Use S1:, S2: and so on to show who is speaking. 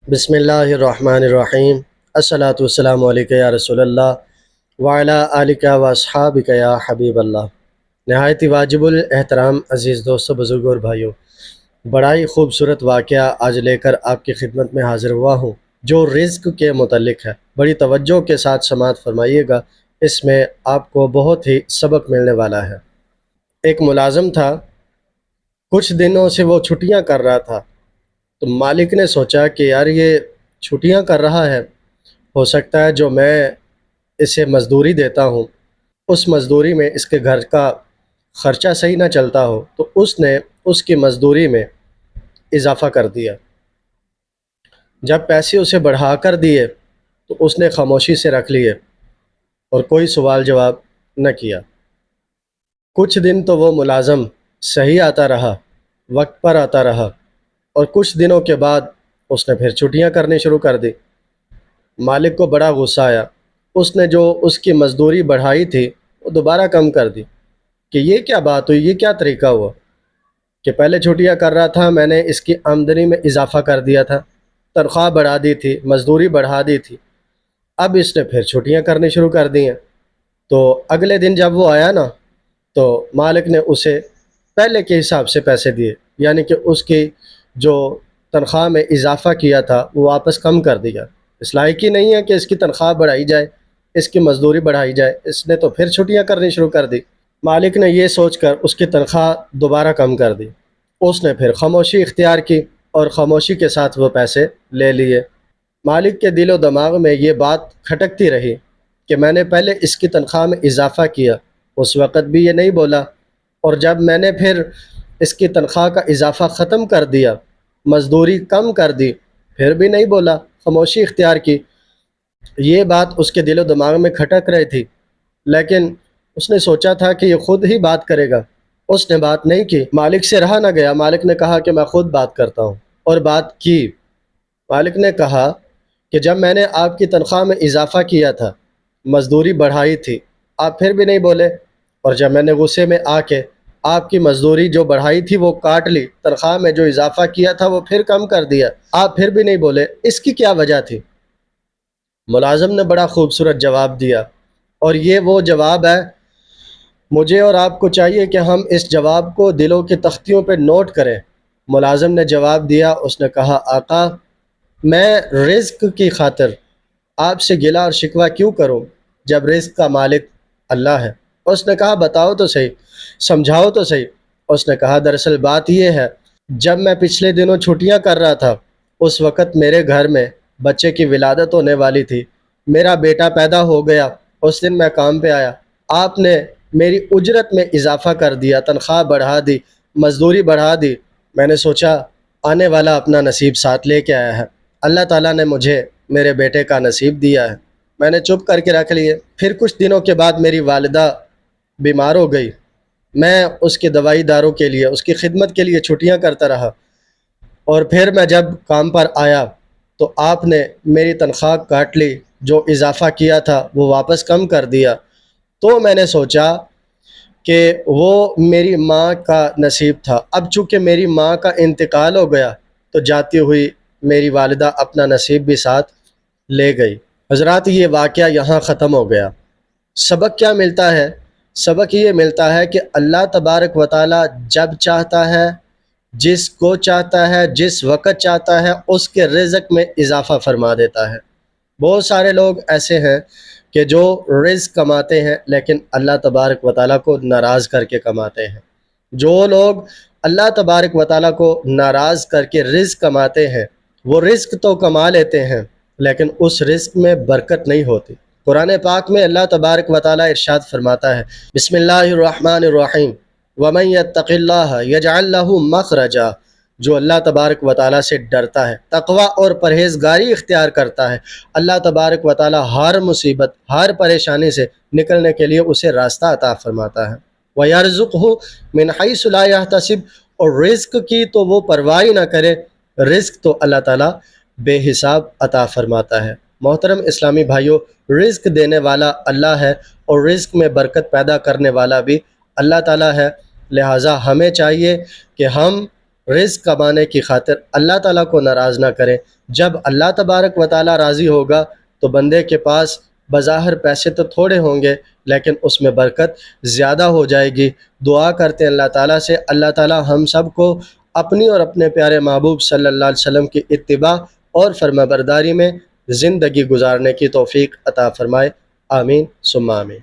S1: بسم اللہ الرحمن الرحیم۔ الصلاۃ والسلام علیکہ یا رسول اللہ وعلی آلک و اصحابک یا حبیب اللہ۔ نہایت ہی واجب الاحترام عزیز دوستو، بزرگوں اور بھائیوں، بڑا ہی خوبصورت واقعہ آج لے کر آپ کی خدمت میں حاضر ہوا ہوں جو رزق کے متعلق ہے۔ بڑی توجہ کے ساتھ سماعت فرمائیے گا، اس میں آپ کو بہت ہی سبق ملنے والا ہے۔ ایک ملازم تھا، کچھ دنوں سے وہ چھٹیاں کر رہا تھا، تو مالک نے سوچا کہ یار یہ چھٹیاں کر رہا ہے، ہو سکتا ہے جو میں اسے مزدوری دیتا ہوں اس مزدوری میں اس کے گھر کا خرچہ صحیح نہ چلتا ہو، تو اس نے اس کی مزدوری میں اضافہ کر دیا۔ جب پیسے اسے بڑھا کر دیے تو اس نے خاموشی سے رکھ لیے اور کوئی سوال جواب نہ کیا۔ کچھ دن تو وہ ملازم صحیح آتا رہا، وقت پر آتا رہا، اور کچھ دنوں کے بعد اس نے پھر چھٹیاں کرنی شروع کر دی۔ مالک کو بڑا غصہ آیا، اس نے جو اس کی مزدوری بڑھائی تھی وہ دوبارہ کم کر دی کہ یہ کیا بات ہوئی، یہ کیا طریقہ ہوا کہ پہلے چھٹیاں کر رہا تھا، میں نے اس کی آمدنی میں اضافہ کر دیا تھا، تنخواہ بڑھا دی تھی، مزدوری بڑھا دی تھی، اب اس نے پھر چھٹیاں کرنی شروع کر دی ہیں۔ تو اگلے دن جب وہ آیا نا، تو مالک نے اسے پہلے کے حساب سے پیسے دیے، یعنی کہ اس کی جو تنخواہ میں اضافہ کیا تھا وہ واپس کم کر دیا۔ اس لائق ہی نہیں ہے کہ اس کی تنخواہ بڑھائی جائے، اس کی مزدوری بڑھائی جائے، اس نے تو پھر چھٹیاں کرنی شروع کر دی۔ مالک نے یہ سوچ کر اس کی تنخواہ دوبارہ کم کر دی۔ اس نے پھر خاموشی اختیار کی اور خاموشی کے ساتھ وہ پیسے لے لیے۔ مالک کے دل و دماغ میں یہ بات کھٹکتی رہی کہ میں نے پہلے اس کی تنخواہ میں اضافہ کیا، اس وقت بھی یہ نہیں بولا، اور جب میں نے پھر اس کی تنخواہ کا اضافہ ختم کر دیا، مزدوری کم کر دی، پھر بھی نہیں بولا، خاموشی اختیار کی۔ یہ بات اس کے دل و دماغ میں کھٹک رہی تھی، لیکن اس نے سوچا تھا کہ یہ خود ہی بات کرے گا۔ اس نے بات نہیں کی، مالک سے رہا نہ گیا، مالک نے کہا کہ میں خود بات کرتا ہوں، اور بات کی۔ مالک نے کہا کہ جب میں نے آپ کی تنخواہ میں اضافہ کیا تھا، مزدوری بڑھائی تھی، آپ پھر بھی نہیں بولے، اور جب میں نے غصے میں آ کے آپ کی مزدوری جو بڑھائی تھی وہ کاٹ لی، تنخواہ میں جو اضافہ کیا تھا وہ پھر کم کر دیا، آپ پھر بھی نہیں بولے، اس کی کیا وجہ تھی؟ ملازم نے بڑا خوبصورت جواب دیا، اور یہ وہ جواب ہے، مجھے اور آپ کو چاہیے کہ ہم اس جواب کو دلوں کی تختیوں پہ نوٹ کریں۔ ملازم نے جواب دیا، اس نے کہا آقا، میں رزق کی خاطر آپ سے گلہ اور شکوہ کیوں کروں جب رزق کا مالک اللہ ہے؟ اس نے کہا بتاؤ تو صحیح، سمجھاؤ تو صحیح۔ اس نے کہا دراصل بات یہ ہے، جب میں پچھلے دنوں چھٹیاں کر رہا تھا اس وقت میرے گھر میں بچے کی ولادت ہونے والی تھی، میرا بیٹا پیدا ہو گیا، اس دن میں کام پہ آیا، آپ نے میری اجرت میں اضافہ کر دیا، تنخواہ بڑھا دی، مزدوری بڑھا دی۔ میں نے سوچا آنے والا اپنا نصیب ساتھ لے کے آیا ہے، اللہ تعالیٰ نے مجھے میرے بیٹے کا نصیب دیا ہے، میں نے چپ کر کے رکھ لیے۔ پھر کچھ دنوں کے بعد میری والدہ بیمار ہو گئی، میں اس کے دوائی داروں کے لیے، اس کی خدمت کے لیے چھٹیاں کرتا رہا، اور پھر میں جب کام پر آیا تو آپ نے میری تنخواہ کاٹ لی، جو اضافہ کیا تھا وہ واپس کم کر دیا۔ تو میں نے سوچا کہ وہ میری ماں کا نصیب تھا، اب چونکہ میری ماں کا انتقال ہو گیا تو جاتی ہوئی میری والدہ اپنا نصیب بھی ساتھ لے گئی۔ حضرات، یہ واقعہ یہاں ختم ہو گیا۔ سبق کیا ملتا ہے؟ سبق یہ ملتا ہے کہ اللہ تبارک و تعالیٰ جب چاہتا ہے، جس کو چاہتا ہے، جس وقت چاہتا ہے، اس کے رزق میں اضافہ فرما دیتا ہے۔ بہت سارے لوگ ایسے ہیں کہ جو رزق کماتے ہیں لیکن اللہ تبارک و تعالیٰ کو ناراض کر کے کماتے ہیں۔ جو لوگ اللہ تبارک و تعالیٰ کو ناراض کر کے رزق کماتے ہیں، وہ رزق تو کما لیتے ہیں لیکن اس رزق میں برکت نہیں ہوتی۔ قرآن پاک میں اللہ تبارک و تعالیٰ ارشاد فرماتا ہے، بسم اللہ الرحمن الرحیم، وَمَن يَتَّقِ اللَّهَ يَجْعَلْ لَهُ مَخْرَجًا، جو اللہ تبارک و تعالیٰ سے ڈرتا ہے، تقوی اور پرہیزگاری اختیار کرتا ہے، اللہ تبارک و تعالیٰ ہر مصیبت، ہر پریشانی سے نکلنے کے لیے اسے راستہ عطا فرماتا ہے۔ وَيَرْزُقْهُ مِنْ حَيْثُ لَا يَحْتَسِبُ، اور رزق کی تو وہ پرواہ ہی نہ کرے، رزق تو اللہ تعالیٰ بے حساب عطا فرماتا ہے۔ محترم اسلامی بھائیوں، رزق دینے والا اللہ ہے اور رزق میں برکت پیدا کرنے والا بھی اللہ تعالیٰ ہے، لہٰذا ہمیں چاہیے کہ ہم رزق کمانے کی خاطر اللہ تعالیٰ کو ناراض نہ کریں۔ جب اللہ تبارک و تعالیٰ راضی ہوگا تو بندے کے پاس بظاہر پیسے تو تھوڑے ہوں گے لیکن اس میں برکت زیادہ ہو جائے گی۔ دعا کرتے ہیں اللہ تعالیٰ سے، اللہ تعالیٰ ہم سب کو اپنی اور اپنے پیارے محبوب صلی اللہ علیہ وسلم کی اتباع اور فرما برداری میں زندگی گزارنے کی توفیق عطا فرمائے۔ آمین ثم آمین۔